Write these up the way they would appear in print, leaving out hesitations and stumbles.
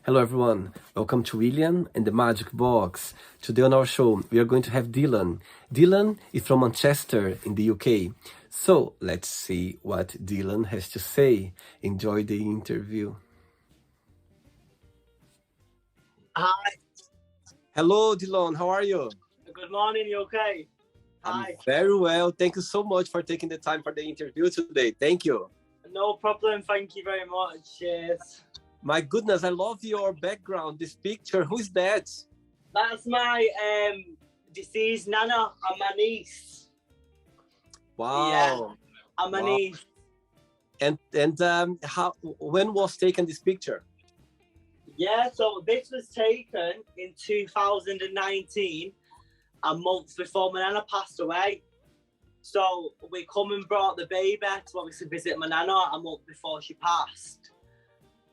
Hello everyone, welcome to William and the Magic Box. Today on our show we are going to have Dillon. Dillon is from Manchester in the UK. So let's see what Dillon has to say. Enjoy the interview. Hi, Hello Dillon, how are you? good morning, you okay? I'm Hi, very well. Thank you so much for taking the time for the interview today. Thank you. no problem, thank you very much. Cheers. My goodness, I love your background, this picture. Who is that? That's my deceased nana and my niece. Wow. And my Wow. niece. And how when was taken this picture? Yeah, so this was taken in 2019, a month before my nana passed away. So we come and brought the baby to obviously visit my nana a month before she passed.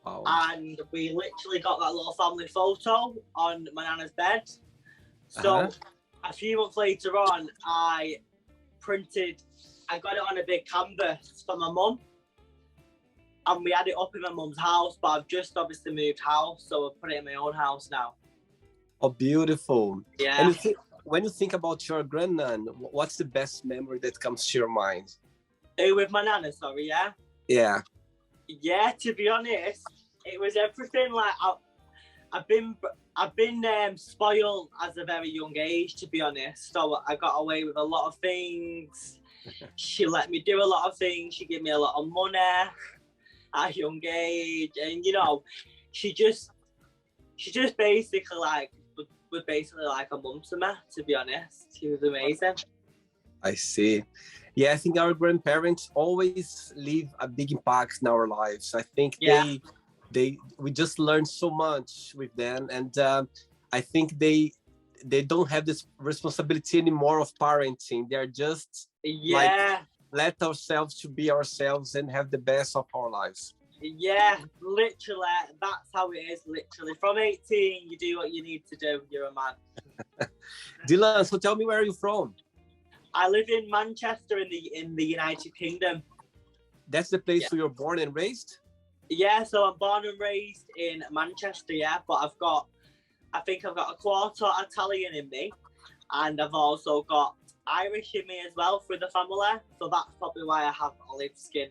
Wow. And we literally got that little family photo on my nana's bed. So a few months later on, I got it on a big canvas for my mum. And we had it up in my mum's house, but I've just obviously moved house, so I've put it in my own house now. Oh, beautiful. Yeah. And when you think about your grandnan, what's the best memory that comes to your mind? With my nana, sorry, yeah? Yeah. Yeah, to be honest, it was everything. Like I've been spoiled as a very young age, to be honest. So I got away with a lot of things. She let me do a lot of things. She gave me a lot of money at a young age, and she just basically was basically like a mum to me. To be honest, she was amazing. I see. Yeah, I think our grandparents always leave a big impact in our lives. I think we just learn so much with them, and I think they don't have this responsibility anymore of parenting. They're just like let ourselves to be ourselves and have the best of our lives. Yeah, literally, that's how it is. Literally, from 18, you do what you need to do. You're a man. Dillon, so tell me, where are you from? I live in Manchester in the United Kingdom. That's the place where you're born and raised? Yeah, so I'm born and raised in Manchester, yeah, but I think I've got a quarter Italian in me, and I've also got Irish in me as well through the family, so that's probably why I have olive skin.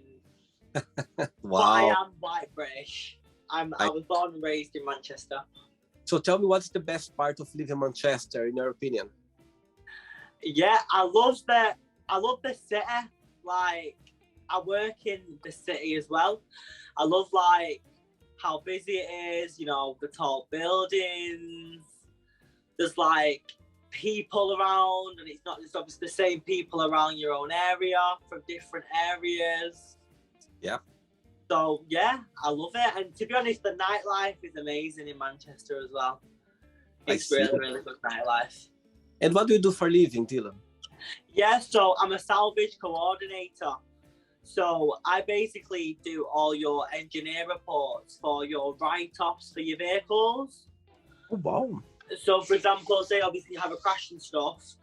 Wow. But I am white British. I was born and raised in Manchester. So tell me, what's the best part of living in Manchester, in your opinion? Yeah, I love the city. Like, I work in the city as well. I love like how busy it is, the tall buildings. There's like people around, and it's not just obviously the same people around your own area from different areas. Yeah. So yeah, I love it. And to be honest, the nightlife is amazing in Manchester as well. It's really, really good nightlife. And what do you do for a living, Dillon? Yeah, so I'm a salvage coordinator. So I basically do all your engineer reports for your write-offs for your vehicles. Oh, wow. So for example, say obviously you have a crash and stuff.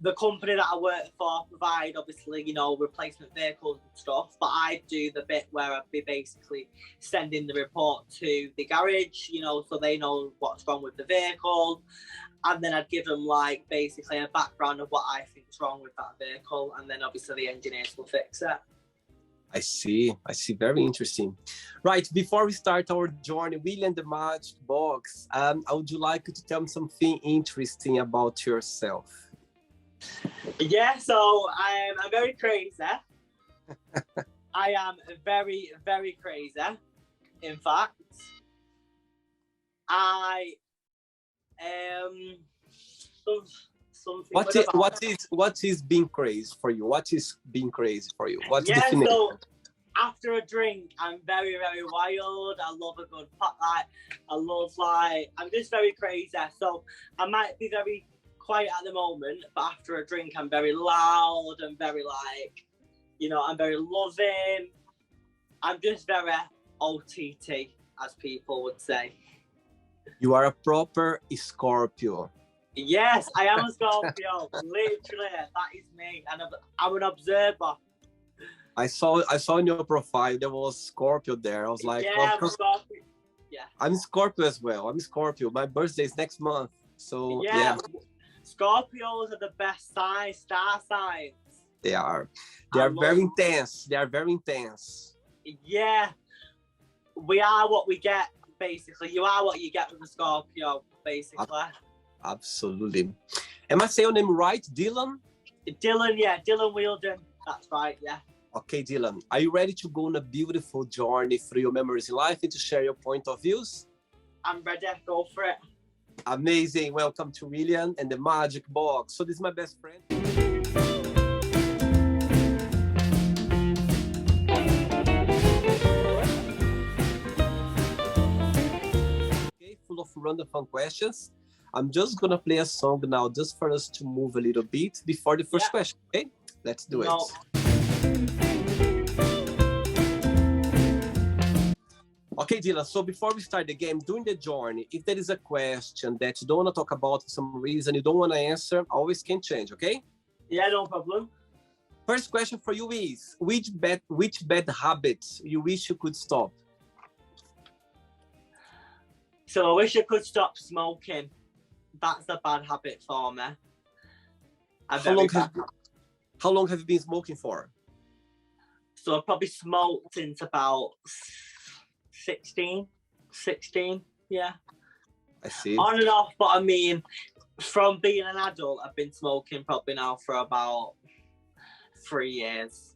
The company that I work for provide obviously, replacement vehicles and stuff, but I do the bit where I'd be basically sending the report to the garage, so they know what's wrong with the vehicle. And then I'd give them like basically a background of what I think is wrong with that vehicle, and then obviously the engineers will fix it. I see. Very interesting. Right, before we start our journey, William the Magic Box, I would like you to tell me something interesting about yourself. Yeah, so I'm very crazy. I am very, very crazy. In fact, I something. What is being crazy for you? What is being crazy for you? What's the definition? So after a drink, I'm very, very wild. I love a good pot. I'm just very crazy. So I might be very quiet at the moment, but after a drink, I'm very loud and very I'm very loving. I'm just very OTT, as people would say. You are a proper Scorpio. Yes, I am a Scorpio. Literally, that is me, and I'm an observer. I saw in your profile there was Scorpio there. I was like, yeah, I'm a Scorpio. Yeah. I'm Scorpio as well. I'm Scorpio. My birthday is next month. So yeah. Scorpios are the best star signs. They are. They are very intense. They are very intense. Yeah. We are what we get, basically. You are what you get with a Scorpio, basically. Absolutely. Am I saying your name right? Dillon? Dillon, yeah. Dillon Wielden. That's right, yeah. Okay, Dillon. Are you ready to go on a beautiful journey through your memories in life and to share your point of views? I'm ready. Go for it. Amazing. Welcome to William and the Magic Box. So this is my best friend. Okay, full of random fun questions. I'm just going to play a song now just for us to move a little bit before the first question. Okay, let's do it. Okay, Dillon, so before we start the game, during the journey, if there is a question that you don't want to talk about for some reason, you don't want to answer, always can change, okay? Yeah, no problem. First question for you is, which bad habits you wish you could stop? So I wish I could stop smoking. That's a bad habit for me. How long have you been smoking for? So I probably smoked since about 16, yeah. I see. On and off, but I mean, from being an adult, I've been smoking probably now for about 3 years.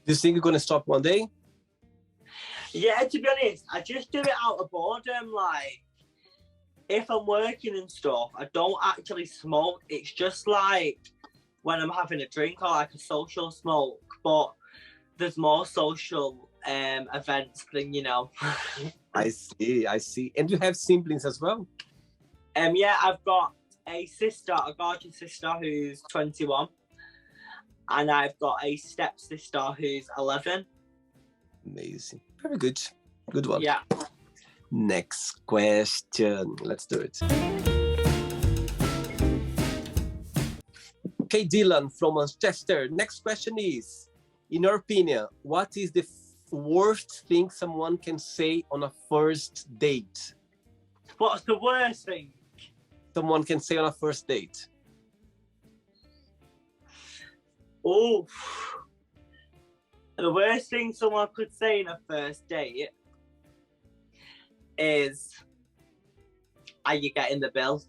Do you think you're going to stop one day? Yeah, to be honest, I just do it out of boredom. Like, if I'm working and stuff, I don't actually smoke. It's just like when I'm having a drink or like a social smoke, but there's more social events than, you know. I see. And you have siblings as well? Yeah, I've got a gorgeous sister who's 21, and I've got a stepsister who's 11. Amazing. Very good. Good one. Yeah. Next question. Let's do it. Okay, Dillon from Manchester. Next question is, in your opinion, what is the worst thing someone can say on a first date? What's the worst thing someone can say on a first date? Oh, the worst thing someone could say in a first date is, are you getting the bill?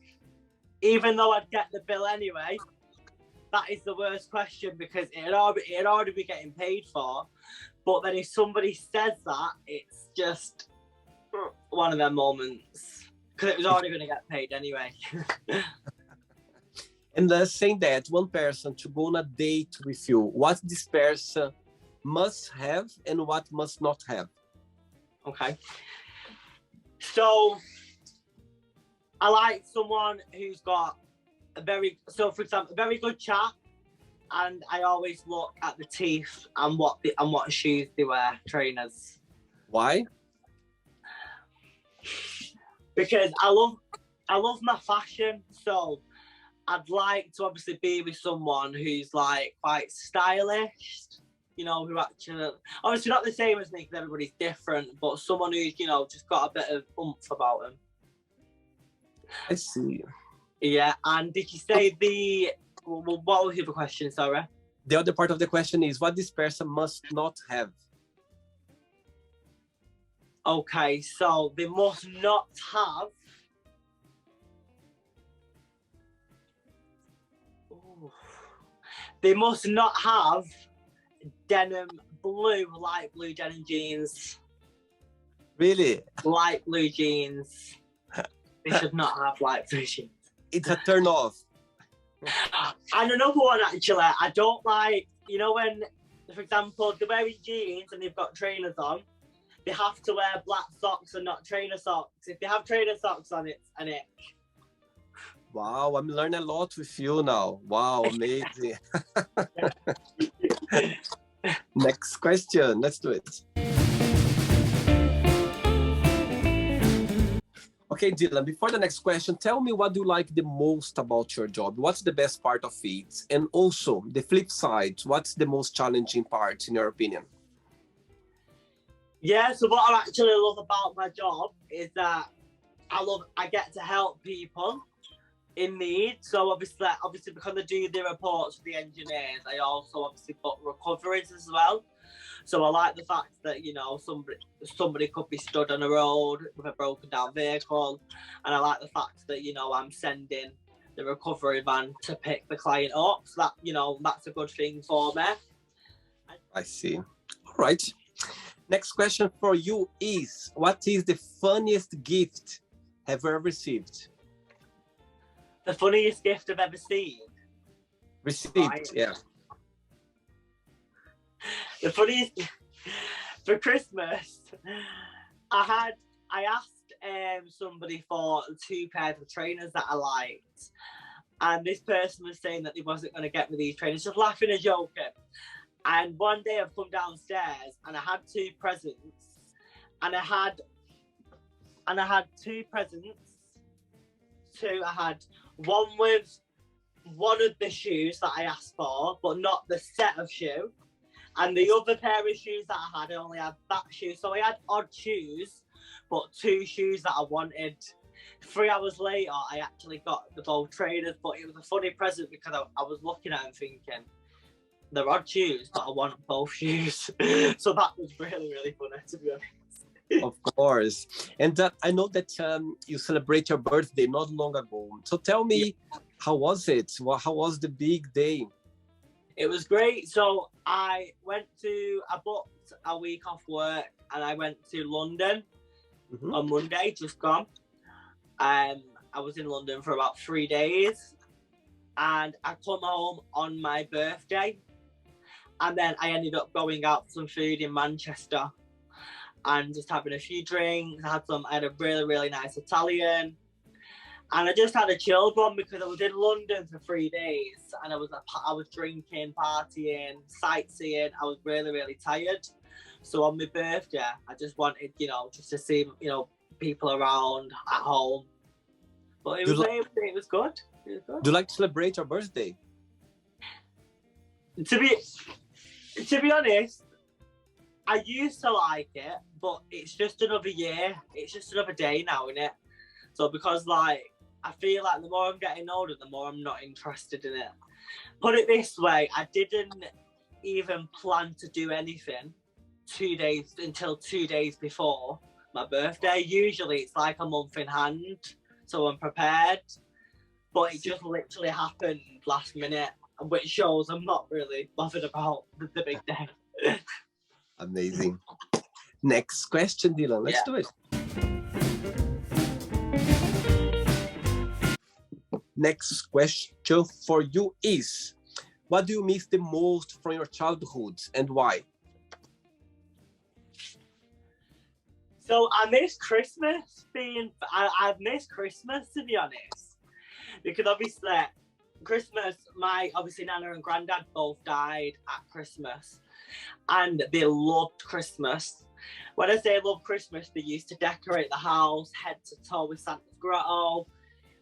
Even though I'd get the bill anyway, that is the worst question because it'd already be getting paid for. But then if somebody says that, it's just one of them moments because it was already going to get paid anyway. And saying that one person to go on a date with you, what this person must have and what must not have? Okay. So I like someone who's got for example, a very good chat, and I always look at the teeth and what shoes they wear, trainers. Why? Because I love my fashion, so I'd like to obviously be with someone who's like quite stylish, you know, who actually, obviously not the same as me because everybody's different, but someone who's, you know, just got a bit of oomph about them. I see. Yeah, and did you say what was the other question, sorry? The other part of the question is what this person must not have. Okay, so they must not have. Ooh. They must not have light blue denim jeans. Really? Light blue jeans. They should not have light blue jeans. It's a turn off. And another one, actually, I don't like, you know, when, for example, they're wearing jeans and they've got trainers on, they have to wear black socks and not trainer socks. If they have trainer socks on, it's an ick. Wow, I'm learning a lot with you now. Wow, amazing. Next question. Let's do it. Okay, Dillon, before the next question, tell me what do you like the most about your job? What's the best part of it? And also, the flip side, what's the most challenging part, in your opinion? Yeah, so what I actually love about my job is that I get to help people in need. So obviously because I do the reports for the engineers, I also obviously book recoveries as well. So I like the fact that, you know, somebody could be stood on a road with a broken down vehicle, and I like the fact that, you know, I'm sending the recovery van to pick the client up. So that, you know, that's a good thing for me. I see. All right. Next question for you is, what is the funniest gift have you ever received? The funniest gift I've ever seen. Received, right. Yeah. The funniest for Christmas, I asked somebody for 2 pairs of trainers that I liked, and this person was saying that they wasn't going to get me these trainers, just laughing and joking. And one day I've come downstairs and I had 2 presents, and I had 2 presents. I had one with one of the shoes that I asked for, but not the set of shoe. And the other pair of shoes that I had, I only had that shoe. So I had odd shoes, but 2 shoes that I wanted. 3 hours later, I actually got the both trainers, but it was a funny present because I was looking at them thinking, they're odd shoes, but I want both shoes. So that was really, really funny, to be honest. Of course. And I know that you celebrate your birthday not long ago. So tell me, how was it? How was the big day? It was great. So I booked a week off work and I went to London on Monday, just gone. I was in London for about 3 days, and I come home on my birthday, and then I ended up going out for some food in Manchester and just having a few drinks. I had a really, really nice Italian. And I just had a chilled one because I was in London for 3 days, and I was drinking, partying, sightseeing. I was really, really tired. So on my birthday, I just wanted, you know, just to see, you know, people around at home. But it was good. It was good. Do you like to celebrate your birthday? To be honest, I used to like it, but it's just another year. It's just another day now, innit? So because, like, I feel like the more I'm getting older, the more I'm not interested in it. Put it this way, I didn't even plan to do anything 2 days until 2 days before my birthday. Usually it's like a month in hand, so I'm prepared. But it just literally happened last minute, which shows I'm not really bothered about the big day. Amazing. Next question, Dillon. Let's do it. Next question for you is, what do you miss the most from your childhood and why? So I miss Christmas I've missed Christmas, to be honest, because obviously Christmas, my Nana and Granddad both died at Christmas, and they loved Christmas. When I say love Christmas, they used to decorate the house head to toe with Santa's grotto.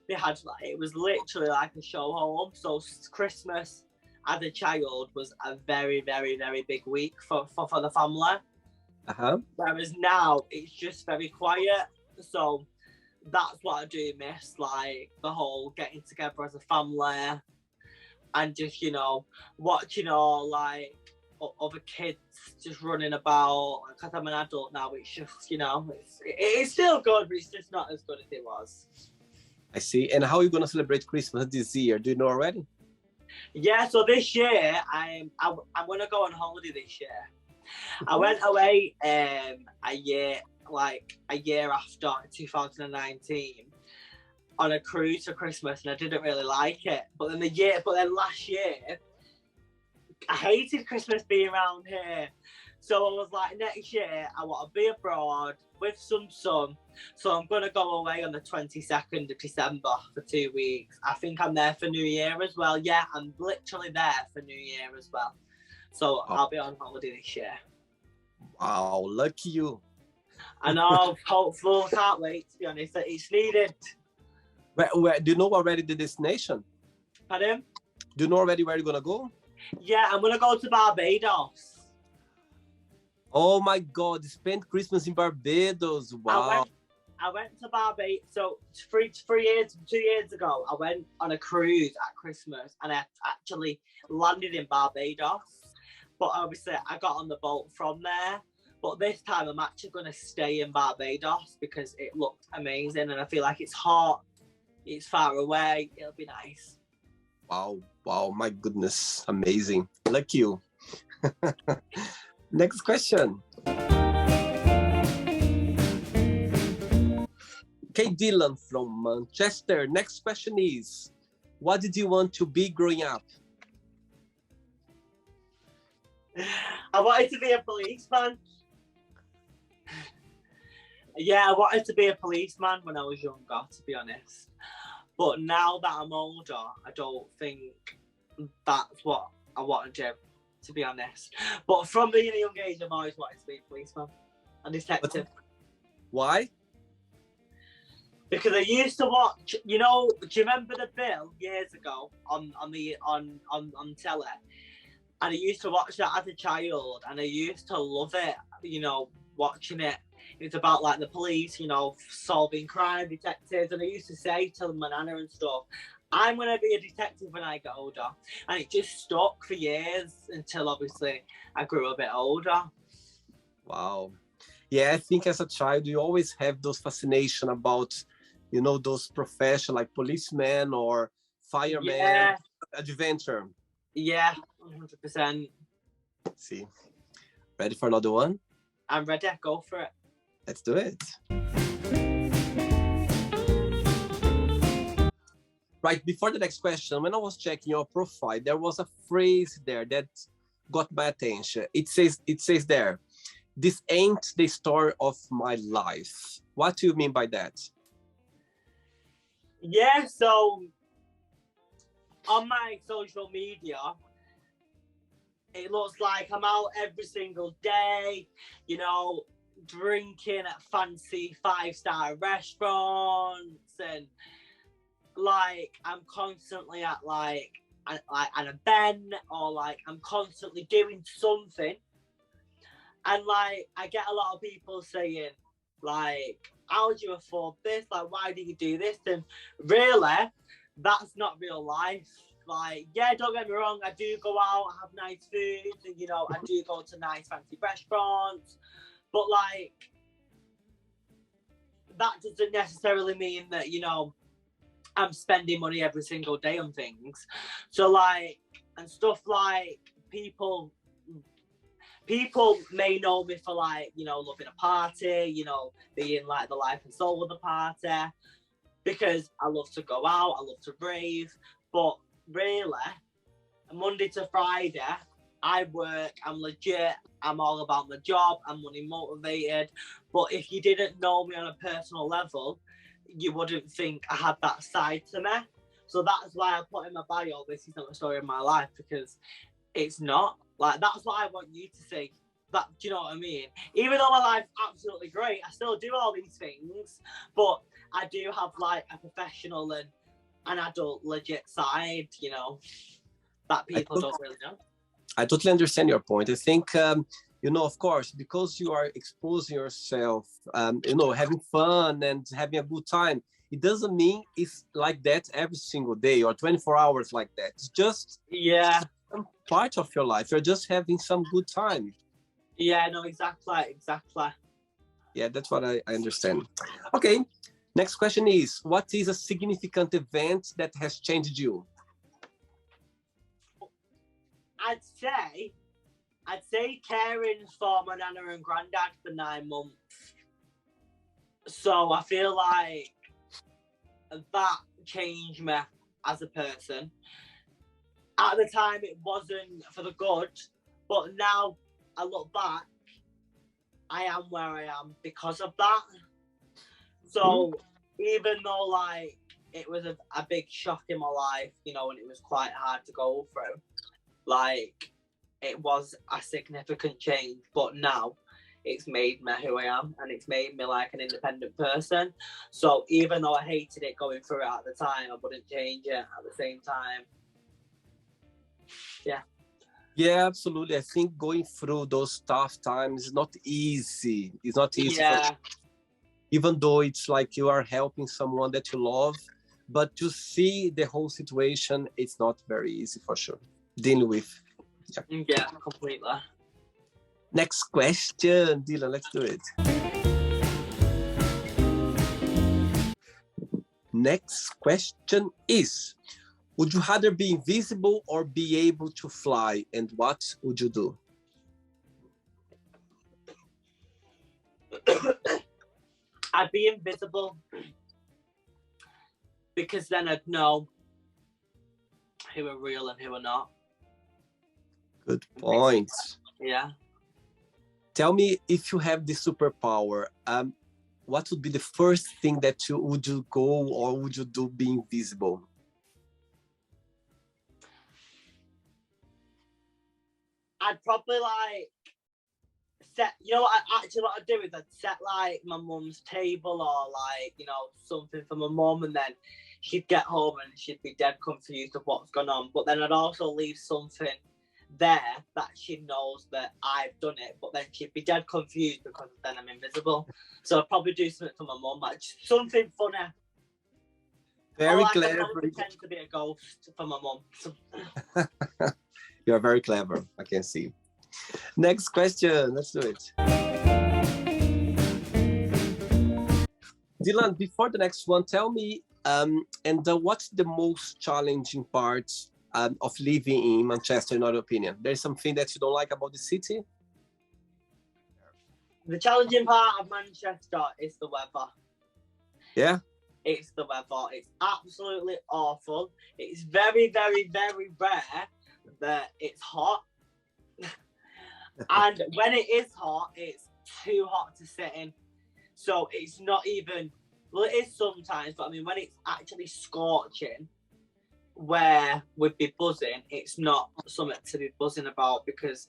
It was literally like a show home. So Christmas as a child was a very, very, very big week for the family. Whereas now it's just very quiet. So that's what I do miss, like the whole getting together as a family and just, you know, watching all like other kids just running about. Because I'm an adult now, it's just, you know, it's still good, but it's just not as good as it was. I see. And how are you going to celebrate Christmas this year? Do you know already? Yeah, so this year, I'm going to go on holiday this year. I went away a year after 2019 on a cruise for Christmas, and I didn't really like it. But then last year, I hated Christmas being around here. So I was like, next year, I want to be abroad with some sun. So I'm going to go away on the 22nd of December for 2 weeks. I think I'm there for New Year as well. Yeah, I'm literally there for New Year as well. So I'll be on holiday this year. Wow, lucky you. I know, hopeful, can't wait, to be honest. It's needed. Where, do you know already the destination? Pardon? Do you know already where you're going to go? Yeah, I'm going to go to Barbados. Oh my God, you spent Christmas in Barbados. Wow. I went to Barbados. So 2 years ago, I went on a cruise at Christmas, and I actually landed in Barbados. But obviously, I got on the boat from there. But this time, I'm actually going to stay in Barbados because it looked amazing, and I feel like it's hot, it's far away, it'll be nice. Wow, wow, my goodness, amazing. Like you. Next question. Okay, Dillon from Manchester. Next question is, what did you want to be growing up? I wanted to be a policeman. Yeah, I wanted to be a policeman when I was younger, to be honest. But now that I'm older, I don't think that's what I want to do, to be honest. But from being a young age, I've always wanted to be a policeman and detective. Why? Because I used to watch, do you remember the Bill years ago on telly? And I used to watch that as a child, and I used to love it, watching it. It's about like the police, solving crime, detectives, and I used to say to my nana and stuff, I'm going to be a detective when I get older. And it just stuck for years until obviously I grew a bit older. Wow. Yeah, I think as a child, you always have those fascination about, those professions like policeman or fireman, adventure. Yeah, 100%. See. Ready for another one? I'm ready. Go for it. Let's do it. Right, before the next question, when I was checking your profile, there was a phrase there that got my attention. It says there, this ain't the story of my life. What do you mean by that? Yeah, so on my social media, it looks like I'm out every single day, drinking at fancy 5-star restaurants, and like I'm constantly at like an event, or like I'm constantly doing something. And like I get a lot of people saying, like, how do you afford this? Like, why do you do this? And really, that's not real life. Like, yeah, don't get me wrong, I do go out, I have nice food, and I do go to nice fancy restaurants, but like that doesn't necessarily mean that I'm spending money every single day on things. So like, and stuff like people may know me for like, loving a party, being like the life and soul of the party, because I love to go out, I love to rave. But really, Monday to Friday, I work, I'm legit, I'm all about my job, I'm money motivated. But if you didn't know me on a personal level, you wouldn't think I had that side to me. So that's why I put in my bio, this is not the story of my life, because it's not. Like, that's what I want you to see. That, do you know what I mean? Even though my life's absolutely great, I still do all these things, but I do have like a professional and an adult legit side, that people don't really know. I totally understand your point. I think, of course, because you are exposing yourself, having fun and having a good time, it doesn't mean it's like that every single day or 24 hours like that. It's just some part of your life. You're just having some good time. Yeah, no, exactly. Yeah, that's what I understand. Okay, next question is, what is a significant event that has changed you? I'd say caring for my nana and granddad for 9 months. So I feel like that changed me as a person. At the time, it wasn't for the good, but now I look back, I am where I am because of that. So even though like it was a big shock in my life, and it was quite hard to go through, like it was a significant change, but now it's made me who I am, and it's made me like an independent person. So even though I hated it going through it at the time, I wouldn't change it at the same time. Yeah. Yeah, absolutely. I think going through those tough times is not easy. It's not easy for, Yeah, even though it's like you are helping someone that you love, but to see the whole situation, it's not very easy for sure. Dealing with. Yeah. yeah, completely. Next question, Dylan. Let's do it. Next question is: would you rather be invisible or be able to fly? And what would you do? I'd be invisible because then I'd know who are real and who are not. Good point. Yeah. Tell me, if you have the superpower, what would be the first thing that you would you go or would you do being invisible? I'd probably like set, you know what I'd do is I'd set like my mum's table or like, you know, something for my mum, and then she'd get home and she'd be dead confused of what's going on. But then I'd also leave something there that she knows that I've done it, but then she'd be dead confused because then I'm invisible. So I'd probably do something for my mum, like something funny. Very like clever. I'd pretend to be a ghost for my mum. You are very clever, I can see. Next question, let's do it. Dylan, before the next one, tell me, what's the most challenging part of living in Manchester, in your opinion? There's something that you don't like about the city? The challenging part of Manchester is the weather. Yeah? It's the weather. It's absolutely awful. It's very, very, very rare that it's hot. And when it is hot, it's too hot to sit in. So it's not even, well, it is sometimes, but I mean, when it's actually scorching, where we'd be buzzing, it's not something to be buzzing about because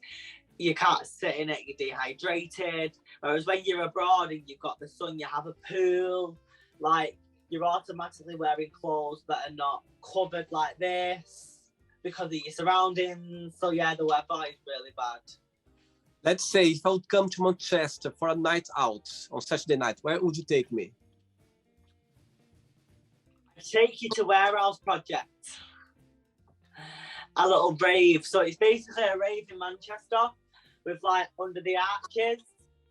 you can't sit in it, you're dehydrated. Whereas when you're abroad and you've got the sun, you have a pool, like you're automatically wearing clothes that are not covered like this because of your surroundings. So yeah, the weather is really bad. Let's say if I would come to Manchester for a night out on Saturday night, where would you take me? I'd take you to Warehouse Project. A little rave. So it's basically a rave in Manchester with like under the arches,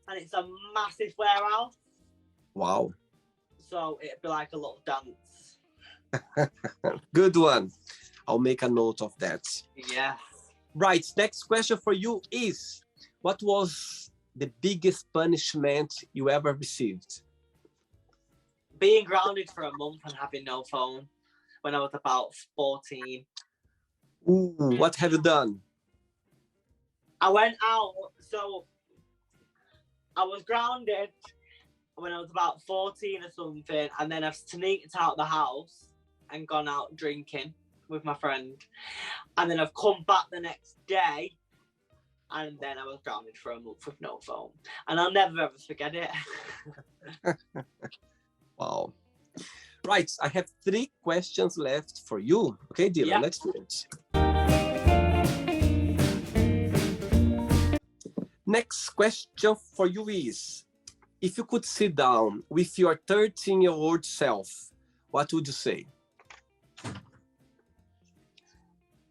and it's a massive warehouse. Wow. So it'd be like a little dance. Good one. I'll make a note of that. Yeah. Right. Next question for you is, what was the biggest punishment you ever received? Being grounded for a month and having no phone when I was about 14. Ooh, what have you done? I went out, so I was grounded when I was about 14 or something, and then I've sneaked out the house and gone out drinking with my friend. And then I've come back the next day, and then I was grounded for a month with no phone. And I'll never ever forget it. Wow. Right, I have 3 questions left for you. Okay, Dylan, Yeah. Let's do it. Next question for you is, if you could sit down with your 13-year-old self, what would you say?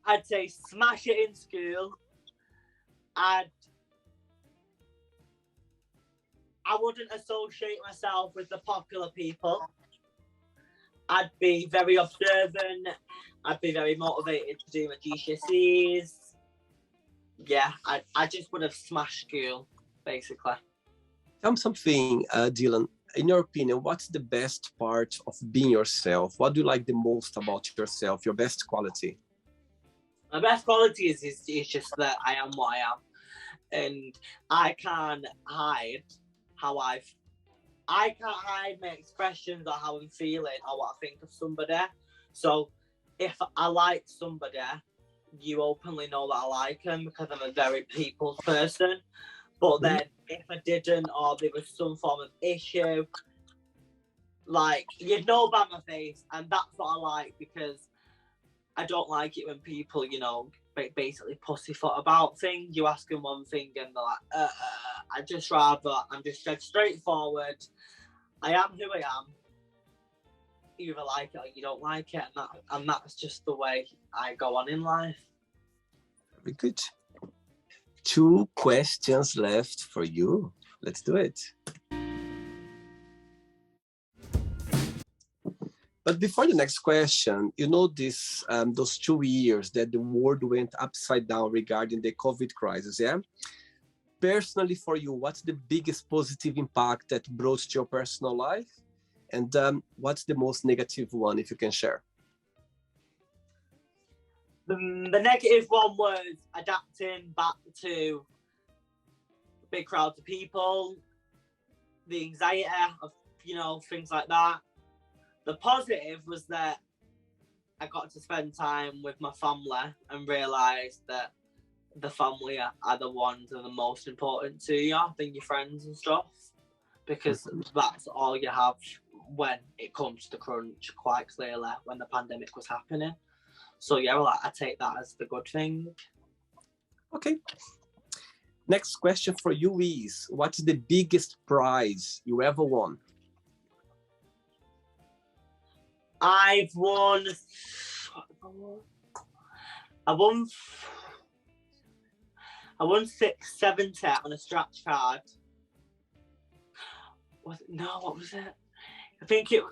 I'd say smash it in school. I wouldn't associate myself with the popular people. I'd be very observant. I'd be very motivated to do my GCSEs. Yeah, I just would have smashed school, basically. Tell me something, Dylan. In your opinion, what's the best part of being yourself? What do you like the most about yourself, your best quality? My best quality is just that I am what I am. And I can't hide how I can't hide my expressions or how I'm feeling or what I think of somebody. So if I like somebody, you openly know that I like them because I'm a very people's person. But then if I didn't, or there was some form of issue, like, you'd know by my face, and that's what I like, because I don't like it when people, you know, basically pussyfoot about things. You ask them one thing and they're like, I'm just dead straightforward. I am who I am. You either like it or you don't like it, and that's just the way I go on in life. Very good. 2 questions left for you. Let's do it. But before the next question, you know this those 2 years that the world went upside down regarding the COVID crisis, yeah? Personally for you, what's the biggest positive impact that brought to your personal life? And what's the most negative one, if you can share? The negative one was adapting back to big crowds of people, the anxiety of, things like that. The positive was that I got to spend time with my family and realised that the family are the ones that are the most important to you than your friends and stuff, because that's all you have when it comes to the crunch, quite clearly, when the pandemic was happening. So yeah, well, I take that as the good thing. Okay. Next question for you is, what's the biggest prize you ever won? I won 670 on a scratch card. What was it? I think it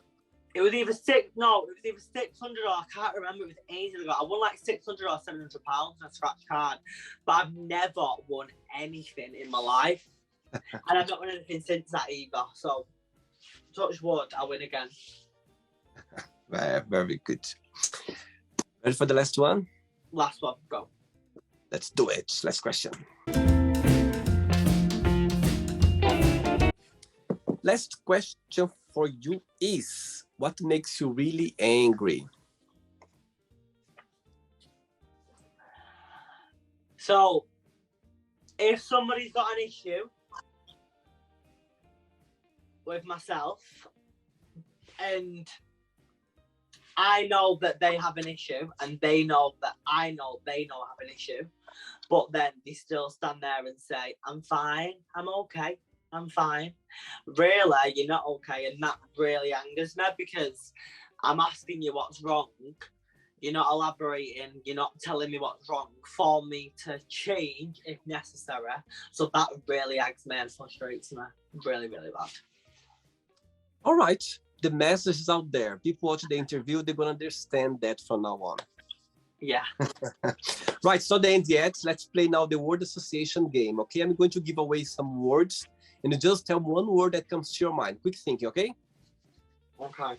was either 600 or I can't remember. It was ages ago. I won like 600 or 700 pounds on a scratch card, but I've never won anything in my life, and I've not won anything since that either. So, touch wood, I win again. Very good. Ready for the last one? Last one, go. Let's do it. Last question. Last question for you is, what makes you really angry? So, if somebody's got an issue with myself and I know that they have an issue and they know that I know they don't have an issue, but then they still stand there and say, I'm fine, I'm okay, I'm fine. Really, you're not okay, and that really angers me because I'm asking you what's wrong. You're not elaborating, you're not telling me what's wrong for me to change if necessary. So that really aggs me and frustrates me really, really bad. All right. The message is out there. People watch the interview, they're going to understand that from now on. Yeah. Right, so the end yet. Let's play now the word association game, okay? I'm going to give away some words, and you just tell one word that comes to your mind. Quick thinking, okay? Okay.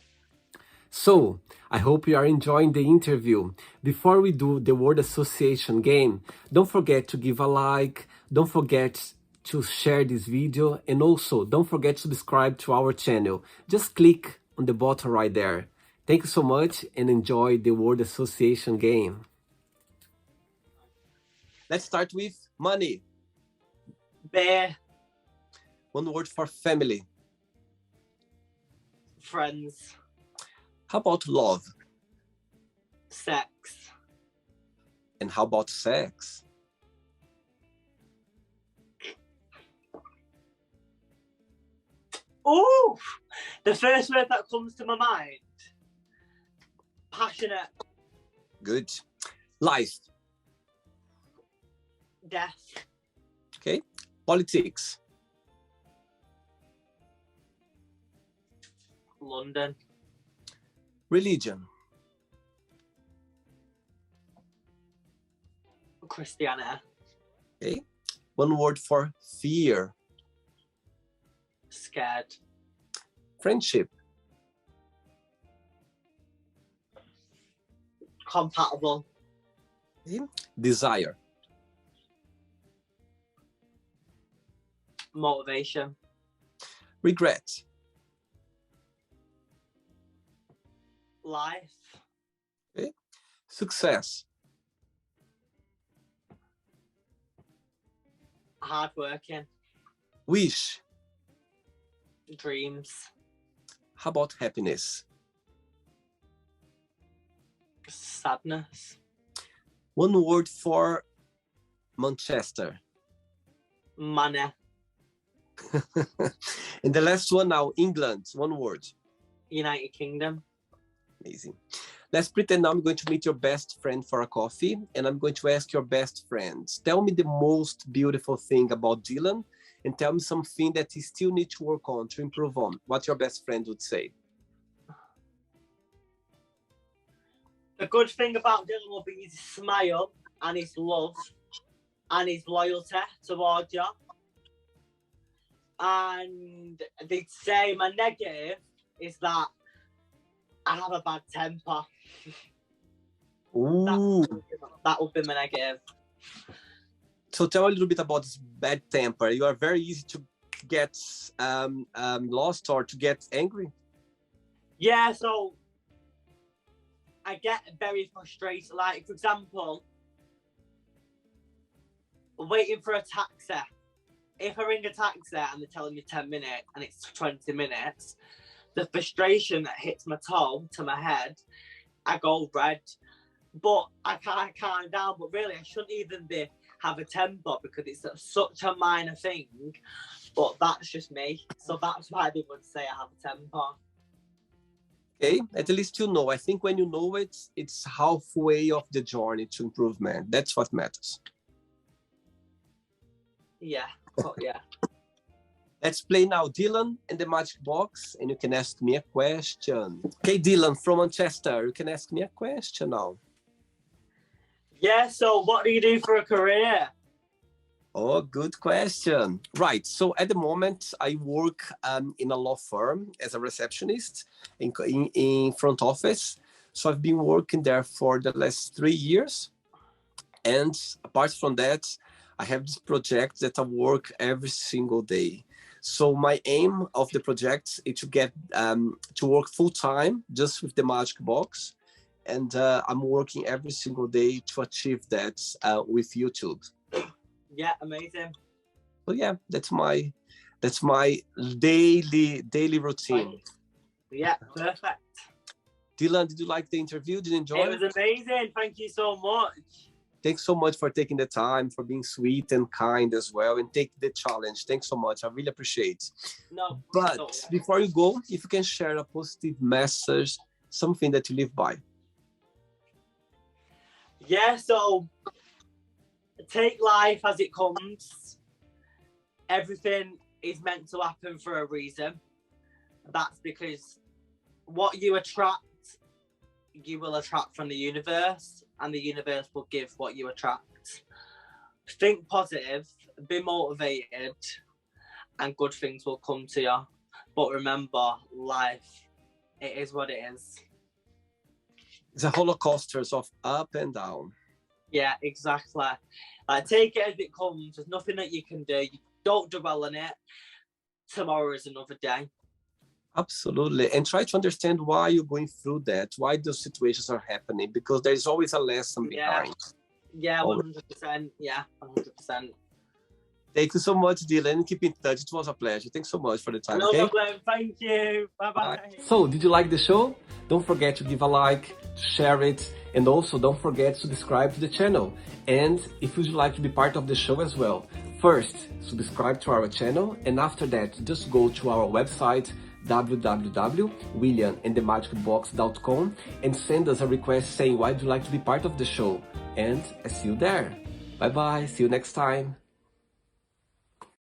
So, I hope you are enjoying the interview. Before we do the word association game, don't forget to give a like, don't forget to share this video, and also don't forget to subscribe to our channel. Just click on the button right there. Thank you so much and enjoy the word association game. Let's start with money. Bear. One word for family. Friends. How about love? Sex. And how about sex? Oh, the first word that comes to my mind. Passionate. Good. Life. Death. Okay. Politics. London. Religion. Christianity. Okay. One word for fear. Scared. Friendship. Compatible. Okay. Desire. Motivation. Regret. Life. Okay. Success. Hardworking. Wish. Dreams. How about happiness? Sadness. One word for Manchester. Money. And the last one now, England. One word. United Kingdom. Amazing. Let's pretend now I'm going to meet your best friend for a coffee, and I'm going to ask your best friend, tell me the most beautiful thing about Dillon, and tell me something that he still needs to work on, to improve on. What your best friend would say. The good thing about Dillon will be his smile and his love and his loyalty towards you. And they'd say my negative is that I have a bad temper. Ooh. That would be my negative. So tell a little bit about this bad temper. You are very easy to get lost or to get angry. Yeah, so I get very frustrated. Like, for example, waiting for a taxi. If I ring a taxi and they're telling me 10 minutes and it's 20 minutes, the frustration that hits my toe to my head, I go red. But I can't calm down. But really, I shouldn't even have a temper because it's such a minor thing. But that's just me. So that's why they would say I have a temper. Okay, at least you know. I think when you know it, it's halfway of the journey to improvement. That's what matters. Yeah, yeah. Let's play now Dillon and the Magic Box, and you can ask me a question. Okay, Dillon from Manchester, you can ask me a question now. Yeah, so what do you do for a career? Oh, good question. Right, so at the moment, I work in a law firm as a receptionist in front office. So I've been working there for the last 3 years. And apart from that, I have this project that I work every single day. So my aim of the project is to get to work full time just with the Magic Box. And I'm working every single day to achieve that with YouTube. Yeah, amazing. So yeah, that's my daily routine. Yeah, perfect. Dillon, did you like the interview? Did you enjoy it? It was amazing. Thank you so much. Thanks so much for taking the time, for being sweet and kind as well, and take the challenge. Thanks so much. I really appreciate it. No. But before you go, if you can share a positive message, something that you live by. Yeah, so take life as it comes. Everything is meant to happen for a reason. That's because what you attract, you will attract from the universe, and the universe will give what you attract. Think positive, be motivated, and good things will come to you. But remember, life, it is what it is. It's a rollercoasters of up and down. Yeah, exactly. Take it as it comes. There's nothing that you can do. You don't dwell on it. Tomorrow is another day. Absolutely. And try to understand why you're going through that, why those situations are happening, because there's always a lesson behind. Yeah, 100%. Yeah, 100%. Thank you so much, Dillon. Keep in touch. It was a pleasure. Thanks so much for the time. No okay? problem. Thank you. Bye-bye. So, did you like the show? Don't forget to give a like, share it, and also don't forget to subscribe to the channel. And if you'd like to be part of the show as well, first, subscribe to our channel, and after that, just go to our website, www.williamandthemagicbox.com, and send us a request saying why would you like to be part of the show. And I see you there. Bye-bye. See you next time.